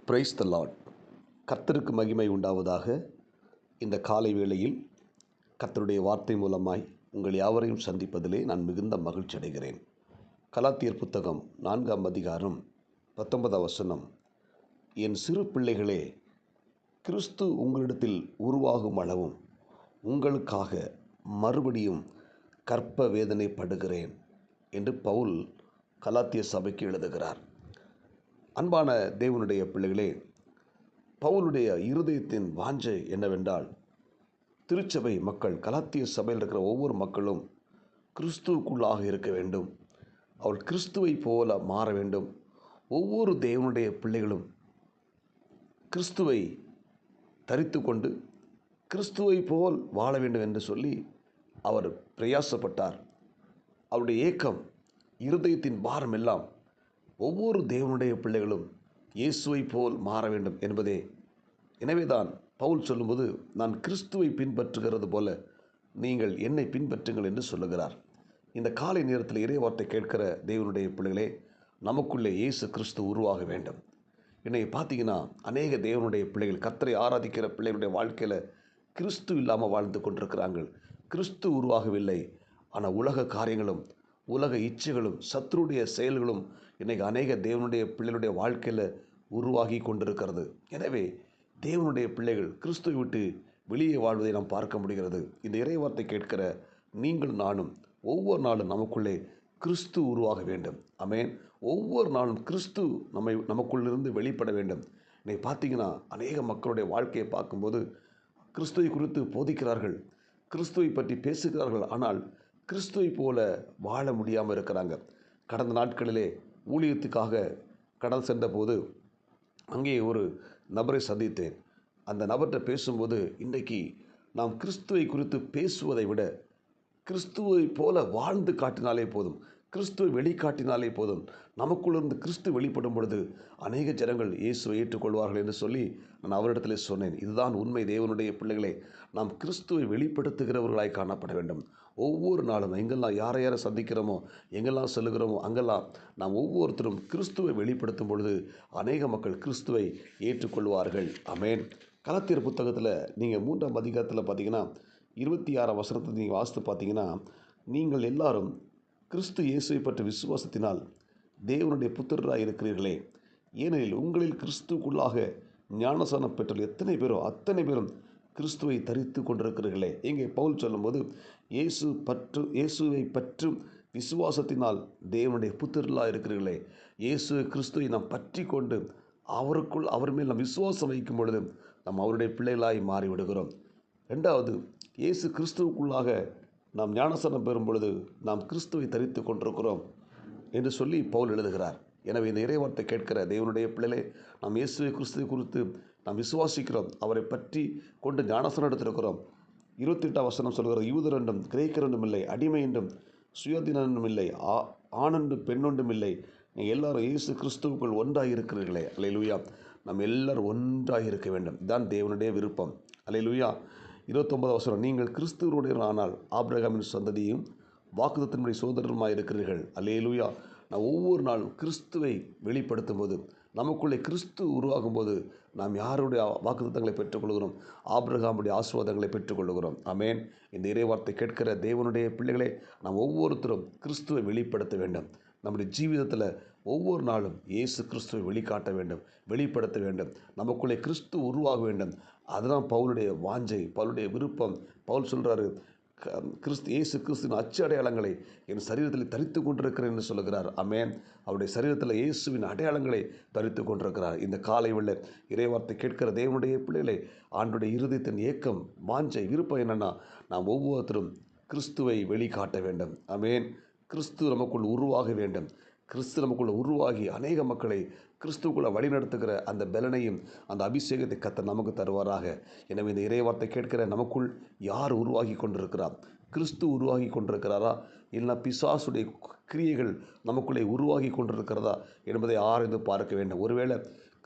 Praise the Lord. கர்த்தருக்கு மகிமை உண்டாவதாக. இந்த காலை வேளையில் கர்த்தருடைய வார்த்தை மூலமாய் உங்கள் யாவரையும் சந்திப்பதிலே நான் மிகுந்த மகிழ்ச்சி அடைகிறேன். கலாத்தியர் புத்தகம் 4ஆம் அதிகாரம் 19ஆம் வசனம். என் சிறு பிள்ளைகளே, கிறிஸ்து உங்களிடத்தில் உருவாகும் அளவும் உங்களுக்காக மறுபடியும் கற்ப வேதனைப்படுகிறேன் என்று பவுல் கலாத்திய சபைக்கு எழுதுகிறார். அன்பான தேவனுடைய பிள்ளைகளே, பவுலுடைய இருதயத்தின் வாஞ்சை என்னவென்றால், திருச்சபை மக்கள், கலாத்திய சபையில் இருக்கிற ஒவ்வொரு மக்களும் கிறிஸ்துவுக்குள்ளாக இருக்க வேண்டும். அவள் கிறிஸ்துவை போல மாற வேண்டும். ஒவ்வொரு தேவனுடைய பிள்ளைகளும் கிறிஸ்துவை தரித்து கொண்டு கிறிஸ்துவை போல் வாழ வேண்டும் என்று சொல்லி அவர் பிரயாசப்பட்டார். அவருடைய ஏக்கம், இருதயத்தின் பாரம் எல்லாம் ஒவ்வொரு தேவனுடைய பிள்ளைகளும் இயேசுவை போல் மாற வேண்டும் என்பதே. எனவேதான் பவுல் சொல்லும்போது, நான் கிறிஸ்துவை பின்பற்றுகிறது போல நீங்கள் என்னை பின்பற்றுங்கள் என்று சொல்லுகிறார். இந்த காலை நேரத்தில் இறைவார்த்தை கேட்கிற தேவனுடைய பிள்ளைகளே, நமக்குள்ளே இயேசு கிறிஸ்து உருவாக வேண்டும். இன்னைக்கு பார்த்தீங்கன்னா, அநேக தேவனுடைய பிள்ளைகள், கர்த்தரை ஆராதிக்கிற பிள்ளைகளுடைய வாழ்க்கையில் கிறிஸ்து இல்லாமல் வாழ்ந்து கொண்டிருக்கிறாங்க. கிறிஸ்து உருவாகவில்லை. ஆனால் உலக காரியங்களும் உலக இச்சைகளும் சத்துருடைய செயல்களும் இன்றைக்கி அநேக தேவனுடைய பிள்ளைகளுடைய வாழ்க்கையில் உருவாகி கொண்டிருக்கிறது. எனவே தேவனுடைய பிள்ளைகள் கிறிஸ்துவை விட்டு வெளியே வாழ்வதை நாம் பார்க்க முடிகிறது. இந்த இறைவார்த்தை கேட்கிற நீங்கள் நானும் ஒவ்வொரு நாளும் நமக்குள்ளே கிறிஸ்து உருவாக வேண்டும். ஆமென். ஒவ்வொரு நாளும் கிறிஸ்து நமக்குள்ளிருந்து வெளிப்பட வேண்டும். இன்றைக்கி பார்த்தீங்கன்னா, அநேக மக்களுடைய வாழ்க்கையை பார்க்கும்போது கிறிஸ்துவை குறித்து போதிக்கிறார்கள், கிறிஸ்துவை பற்றி பேசுகிறார்கள், ஆனால் கிறிஸ்துவை போல வாழ முடியாமல் இருக்கிறாங்க. கடந்த நாட்களிலே ஊழியத்துக்காக கடல் சென்றபோது அங்கே ஒரு நபரை சந்தித்தேன். அந்த நபர்கிட்ட பேசும்போது, இன்றைக்கு நாம் கிறிஸ்துவை குறித்து பேசுவதை விட கிறிஸ்துவை போல வாழ்ந்து காட்டினாலே போதும், கிறிஸ்துவை வெளிக்காட்டினாலே போதும், நமக்குள்ளிருந்து கிறிஸ்து வெளிப்படும் பொழுது அநேக ஜனங்கள் இயேசுவை ஏற்றுக்கொள்வார்கள் என்று சொல்லி நான் அவரிடத்தில் சொன்னேன். இதுதான் உண்மை. தேவனுடைய பிள்ளைகளே, நாம் கிறிஸ்துவை வெளிப்படுத்துகிறவர்களாய் காணப்பட வேண்டும். ஒவ்வொரு நாளும் எங்கெல்லாம் யாரை யாரை சந்திக்கிறோமோ, எங்கெல்லாம் செல்லுகிறோமோ, அங்கெல்லாம் நாம் ஒவ்வொருத்தரும் கிறிஸ்துவை வெளிப்படுத்தும் பொழுது அநேக மக்கள் கிறிஸ்துவை ஏற்றுக்கொள்வார்கள். ஆமென். கலாத்தியர் புத்தகத்தில் நீங்கள் 3ஆம் அதிகாரத்தில் பார்த்தீங்கன்னா, 26ஆம் வசனத்தில் நீங்கள் வாசித்து பார்த்தீங்கன்னா, நீங்கள் எல்லாரும் கிறிஸ்து இயேசுவை பற்றி விசுவாசத்தினால் தேவனுடைய புத்திரராக இருக்கிறீர்களே, ஏனெனில் உங்களில் கிறிஸ்துக்குள்ளாக ஞானசானம் பெற்ற எத்தனை பேரோ அத்தனை பேரும் கிறிஸ்துவை தரித்து கொண்டிருக்கிறீர்களே. இங்கே பவுல் சொல்லும்போது, இயேசுவை பற்றும் விசுவாசத்தினால் தேவனுடைய புத்திரர்களாக இருக்கிறீர்களே. இயேசு கிறிஸ்துவை நாம் பற்றி கொண்டு அவர் மேல் நாம் விசுவாசம் வைக்கும் பொழுது நாம் அவருடைய பிள்ளைகளாய் மாறிவிடுகிறோம். ரெண்டாவது, இயேசு கிறிஸ்துவுக்குள்ளாக நாம் ஞானஸ்நானம் பெறும் பொழுது நாம் கிறிஸ்துவை தரித்து கொண்டிருக்கிறோம் என்று சொல்லி பவுல் எழுதுகிறார். எனவே இந்த இறைவார்த்தை கேட்கிற தேவனுடைய பிள்ளைகளே, நாம் இயேசுவை கிறிஸ்துவை குறித்து நாம் விசுவாசிக்கிறோம், அவரை பற்றி கொண்டு ஞானஸ்நானம் எடுத்திருக்கிறோம். 28ஆம் வசனம் சொல்கிறது, யூதர் என்றும் கிரேக்கர் என்றும் இல்லை, அடிமை என்றும் சுயாதீனம் என்றும் இல்லை, ஆணென்றும் பெண்ணொன்றும் இல்லை, நீங்கள் எல்லாரும் இயேசு கிறிஸ்துவுக்குள் ஒன்றாக இருக்கிறீர்களே. அல்லேலூயா. நாம் எல்லாரும் ஒன்றாக இருக்க வேண்டும். இதுதான் தேவனுடைய விருப்பம். அல்லேலூயா. 29ஆம் வசனம், நீங்கள் கிறிஸ்துவருடையவரானால் ஆபிரகாமின் சந்ததியும் வாக்குத்தத்தின்படி சோதரருமாய் இருக்கிறீர்கள். அல்லேலூயா. நாம் ஒவ்வொரு நாளும் கிறிஸ்துவை வெளிப்படுத்தும் போது, நமக்குள்ளே கிறிஸ்து உருவாகும் போது நாம் யாருடைய வாக்குத்தத்தங்களை பெற்றுக்கொள்கிறோம்? ஆபிரகாமுடைய ஆசீர்வாதங்களை பெற்றுக்கொள்கிறோம். ஆமென். இந்த இறைவார்த்தை கேட்கிற தேவனுடைய பிள்ளைகளே, நாம் ஒவ்வொருத்தரும் கிறிஸ்துவை வெளிப்படுத்த வேண்டும். நம்முடைய ஜீவிதத்தில் ஒவ்வொரு நாளும் இயேசு கிறிஸ்துவை வெளிக்காட்ட வேண்டும், வெளிப்படுத்த வேண்டும். நமக்குள்ளே கிறிஸ்து உருவாக வேண்டும். அதுதான் பவுலுடைய வாஞ்சை, பவுலுடைய விருப்பம். பவுல் சொல்கிறாரு, இயேசு கிறிஸ்துவின் அச்சு அடையாளங்களை என் சரீரத்தில் தரித்து கொண்டிருக்கிறேன் என்று சொல்லுகிறார். ஆமென். அவருடைய சரீரத்தில் இயேசுவின் அடையாளங்களை தரித்து கொண்டிருக்கிறார். இந்த காலை வேளை இறைவார்த்தை கேட்கிற தேவனுடைய பிள்ளைகளை, ஆண்டுடைய இருதயத்தின் ஏக்கம், வாஞ்சை, விருப்பம் என்னென்னா, நாம் ஒவ்வொருத்தரும் கிறிஸ்துவை வெளிக்காட்ட வேண்டும். ஆமென். கிறிஸ்து நமக்குள் உருவாக வேண்டும். கிறிஸ்து நமக்குள்ள உருவாகி அநேக மக்களை கிறிஸ்துவுக்குள்ள வழிநடத்துகிற அந்த பலனையும் அந்த அபிஷேகத்தை கர்த்தர் நமக்கு தருவாராக. எனவே இந்த இறைவார்த்தை கேட்கிற நமக்குள் யார் உருவாகி கொண்டிருக்கிறார்? கிறிஸ்து உருவாகி கொண்டிருக்கிறாரா, இல்லை பிசாசுடைய கிரியைகள் நமக்குள்ளே உருவாகி கொண்டிருக்கிறதா என்பதை ஆராய்ந்து பார்க்க வேண்டும். ஒருவேளை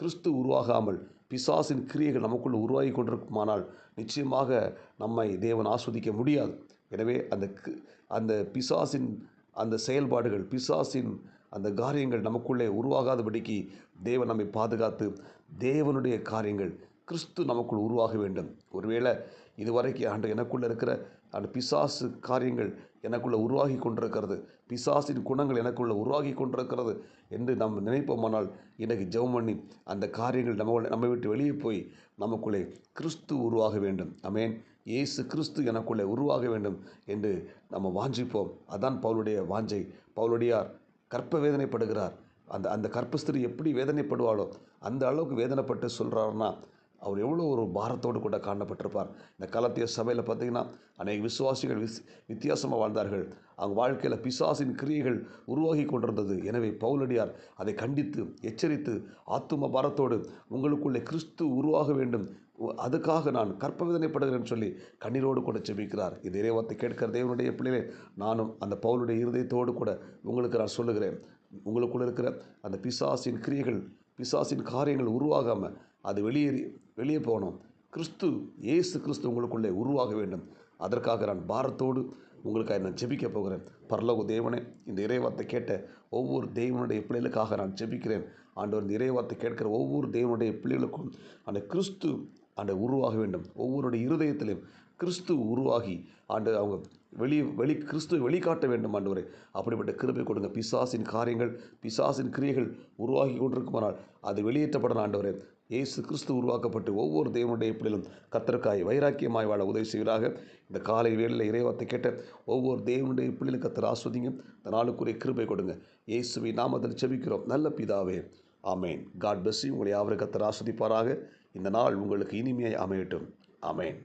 கிறிஸ்து உருவாகாமல் பிசாசின் கிரியைகள் நமக்குள் உருவாகி கொண்டிருக்குமானால் நிச்சயமாக நம்மை தேவன் ஆஸ்வதிக்க முடியாது. எனவே அந்த பிசாசின் அந்த செயல்பாடுகள், பிசாசின் அந்த காரியங்கள் நமக்குள்ளே உருவாகாதபடிக்கு தேவன் நம்மை பாதுகாத்து தேவனுடைய காரியங்கள் கிறிஸ்து நமக்குள் உருவாக வேண்டும். ஒருவேளை இதுவரைக்கும் ஆண்டு எனக்குள்ளே இருக்கிற அந்த பிசாசு காரியங்கள் எனக்குள்ளே உருவாகி கொண்டிருக்கிறது, பிசாசின் குணங்கள் எனக்குள்ளே உருவாகி கொண்டிருக்கிறது என்று நாம் நினைப்போமானால் இன்றைக்கு ஜெபம் பண்ணி அந்த காரியங்கள் நம்மை விட்டு வெளியே போய் நமக்குள்ளே கிறிஸ்து உருவாக வேண்டும். ஆமென். இயேசு கிறிஸ்து எனக்குள்ளே உருவாக வேண்டும் என்று நம்ம வாஞ்சிப்போம். அதான் பவுலுடைய வாஞ்சை. பவுலுடையார் கற்ப வேதனைப்படுகிறார். அந்த கற்பஸ்திரி எப்படி வேதனைப்படுவாளோ அந்த அளவுக்கு வேதனைப்பட்டு சொல்கிறாருன்னா அவர் எவ்வளோ ஒரு பாரத்தோடு கூட காணப்பட்டிருப்பார். இந்த கலாத்திய சபையில் பார்த்திங்கன்னா அநேக விசுவாசிகள் வித்தியாசமாக வாழ்ந்தார்கள். அவங்க வாழ்க்கையில் பிசாசின் கிரியைகள் உருவாகி கொண்டிருந்தது. எனவே பவுலடியார் அதை கண்டித்து எச்சரித்து ஆத்தும பாரத்தோடு உங்களுக்குள்ளே கிறிஸ்து உருவாக வேண்டும், அதுக்காக நான் கற்பவேதனைப்படுகிறேன் சொல்லி கண்ணீரோடு கூட ஜெபிக்கிறார். இது இறைவார்த்தை கேட்கிற தேவனுடைய பிள்ளைகளே, நானும் அந்த பவுலுடைய இருதயத்தோடு கூட உங்களுக்கு நான் சொல்லுகிறேன். உங்களுக்குள்ள இருக்கிற அந்த பிசாசின் கிரியைகள், பிசாசின் காரியங்கள் உருவாகாமல் அது வெளியே போகணும். இயேசு கிறிஸ்து உங்களுக்குள்ளே உருவாக வேண்டும். அதற்காக நான் பாரத்தோடு உங்களுக்காக நான் ஜெபிக்க போகிறேன். பரலோக தேவனே, இந்த இறைவார்த்தை கேட்ட ஒவ்வொரு தேவனுடைய பிள்ளைகளுக்காக நான் ஜெபிக்கிறேன். ஆண்டவர், இந்த இறைவார்த்தை கேட்கிற ஒவ்வொரு தேவனுடைய பிள்ளைகளுக்கும் அந்த கிறிஸ்து உருவாக வேண்டும். ஒவ்வொருடைய இருதயத்திலும் கிறிஸ்து உருவாகி அவங்க கிறிஸ்துவை வெளிக்காட்ட வேண்டும். ஆண்டவரே, அப்படிப்பட்ட கிருபை கொடுங்க. பிசாசின் காரியங்கள், பிசாசின் கிரியைகள் உருவாகி கொண்டிருக்குமானால் அது வெளியேற்றப்படணும். ஆண்டவரே, இயேசு கிறிஸ்து உருவாக்கப்பட்டு ஒவ்வொரு தேவனுடைய பிள்ளைகளும் கர்த்தருக்காய் வைராக்கியமாய் வாழ உதவி செய்வதாக. இந்த காலை வேளையில் இறைவார்த்தை கேட்ட ஒவ்வொரு தேவனுடைய பிள்ளைகளும் கர்த்தர் ஆஸ்வதிங்க. இந்த நாளுக்குரிய கிருபை கொடுங்க. இயேசுவின் நாமத்தில் ஜெபிக்கிறோம் நல்ல பிதாவே, ஆமேன். God bless you. உங்களை யாவரும் கர்த்தர் ஆஸ்வதிப்பாராக. இந்த நாள் உங்களுக்கு இனிமையாய் அமையட்டும். ஆமேன்.